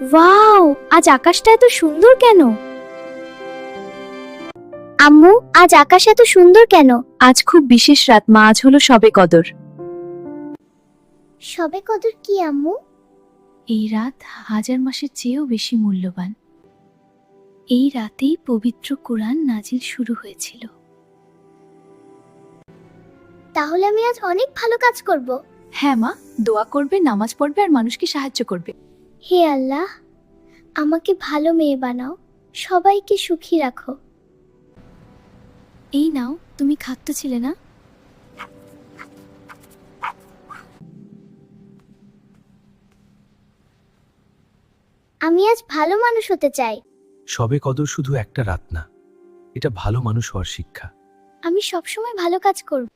Wow, আজ আকাশটা এত সুন্দর কেন? আম্মু, আজ আকাশ এত সুন্দর কেন? আজ খুব বিশেষ রাত মা, আজ হলো শবে কদর। শবে কদর কি আম্মু? এই রাত হাজার মাসের চেয়েও বেশি মূল্যবান। এই রাতেই পবিত্র কোরআন নাজিল শুরু হয়েছিল। তাহলে আমি আজ অনেক ভালো কাজ করব। হ্যাঁ মা, দোয়া করবে, নামাজ পড়বে আর মানুষকে সাহায্য করবে। হে আল্লাহ, আমাকে ভালো মেয়ে বানাও, সবাইকে সুখী রাখো। এই নাও, তুমি খাদ্য ছিলে না? আমি আজ ভালো মানুষ হতে চাই। শবে কদর শুধু একটা রাত না, এটা ভালো মানুষ হওয়ার শিক্ষা। আমি সবসময় ভালো কাজ করব।